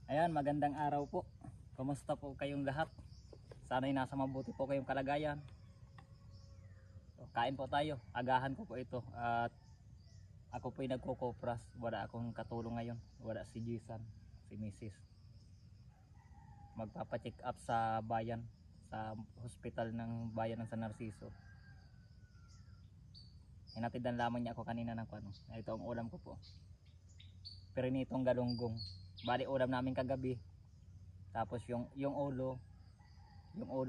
Ayan, magandang araw po. Kumusta po kayong lahat? Sana'y nasa mabuti po kayong kalagayan. So, kain po tayo. Agahan ko po ito. At ako po'y nagkukopras. Wala akong katulong ngayon. Wala si Jisan, si Mrs. Magpapacheck up sa bayan, sa hospital ng bayan ng San Narciso. Hinatidan lamang niya ako kanina ng ano. Ito ang ulam ko po. Perinitong galunggong. Bali ulam namin kagabi. Tapos yung ulo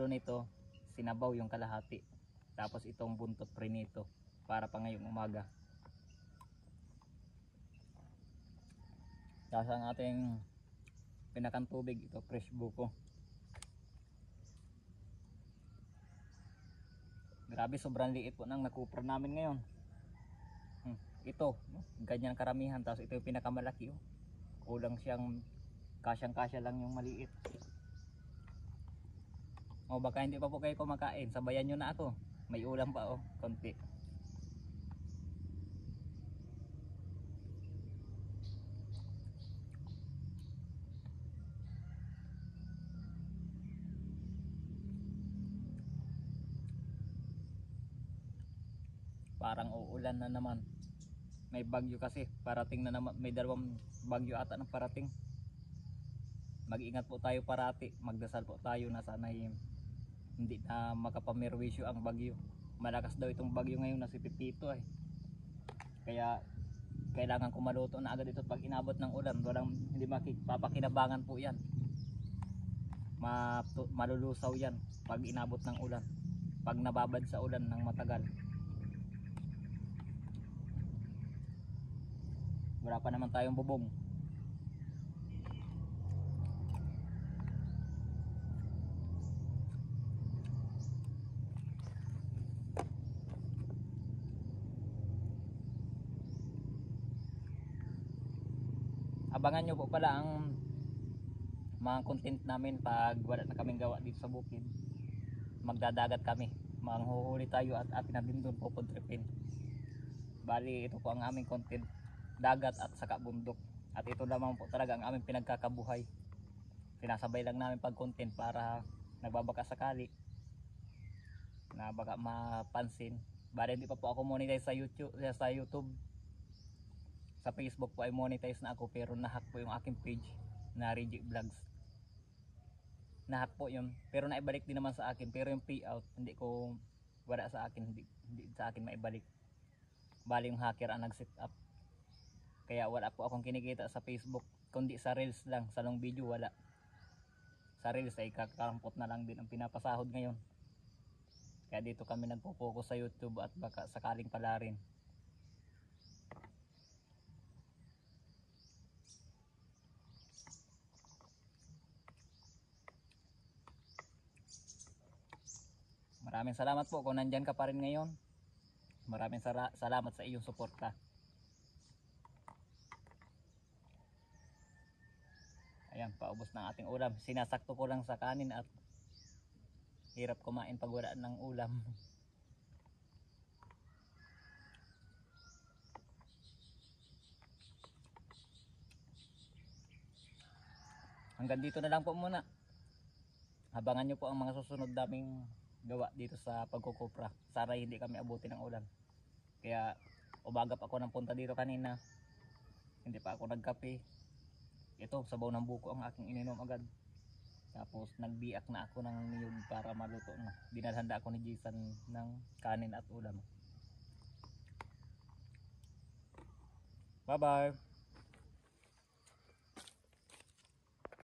nito sinabaw yung kalahati. Tapos itong buntot prinito para pa ngayong umaga. Tapos ang ating pinakang tubig ito, fresh buko. Grabe, sobrang liit po ng nakupra namin ngayon. Ito, ganyan karamihan. Tapos ito yung pinakamalaki. Kulang siyang kasyang-kasya lang yung maliit. O baka hindi pa po kayo kumakain, sabayan nyo na ako. May ulam pa konti. Parang uulan na naman. May bagyo kasi, parating na naman. May dalawang bagyo ata ng parating. Mag-ingat po tayo parati. Magdasal po tayo na sana hindi na makapamerwisyo ang bagyo. Malakas daw itong bagyo ngayon na si Pipito Kaya kailangan ko maluto na agad ito pag inabot ng ulan. Hindi mapapakinabangan po yan. Malulusaw yan pag inabot ng ulan. Pag nababad sa ulan ng matagal. Wala pa naman tayong bubong. Abangan nyo po pala ang mga content namin pag wala na kaming gawa dito sa bukid. Magdadagat kami, manghuhuli tayo at atin na din doon pupuntripin. Bali ito po ang aming content, dagat at saka bundok. At ito lamang po talaga ang aming pinagkakabuhay. Sinasabay lang namin pag content para nagbabaka sakali na baka mapansin. Bali hindi pa po ako monetize sa YouTube. Sa Facebook po ay monetize na ako, pero nahack po yung aking page na Reject Vlogs. Nahack po yun, pero naibalik din naman sa akin. Pero yung payout wala sa akin, hindi sa akin maibalik. Bali yung hacker ang nag-set up. Kaya wala po akong kinikita sa Facebook, kundi sa Reels lang. Sa long video wala. Sa Reels ay kakarampot na lang din ang pinapasahod ngayon. Kaya dito kami nagpo-focus sa YouTube at baka sakaling pala rin. Maraming salamat po kung nandyan ka pa rin ngayon. Maraming salamat sa iyong suporta. Ayan, paubos ng ating ulam. Sinasakto ko lang sa kanin at hirap kumain pag wala ng ulam. Hanggang dito na lang po muna. Abangan nyo po ang mga susunod naming gawa dito sa pagkukupra. Sana hindi kami abutin ng ulan. Kaya umagap ako ng punta dito kanina. Hindi pa ako nagkape. Ito, sabaw ng buko ang aking ininom agad. Tapos nagbiak na ako ng niyog para maluto na. Dinalhanda ako ni Jason ng kanin at ulam. Bye bye!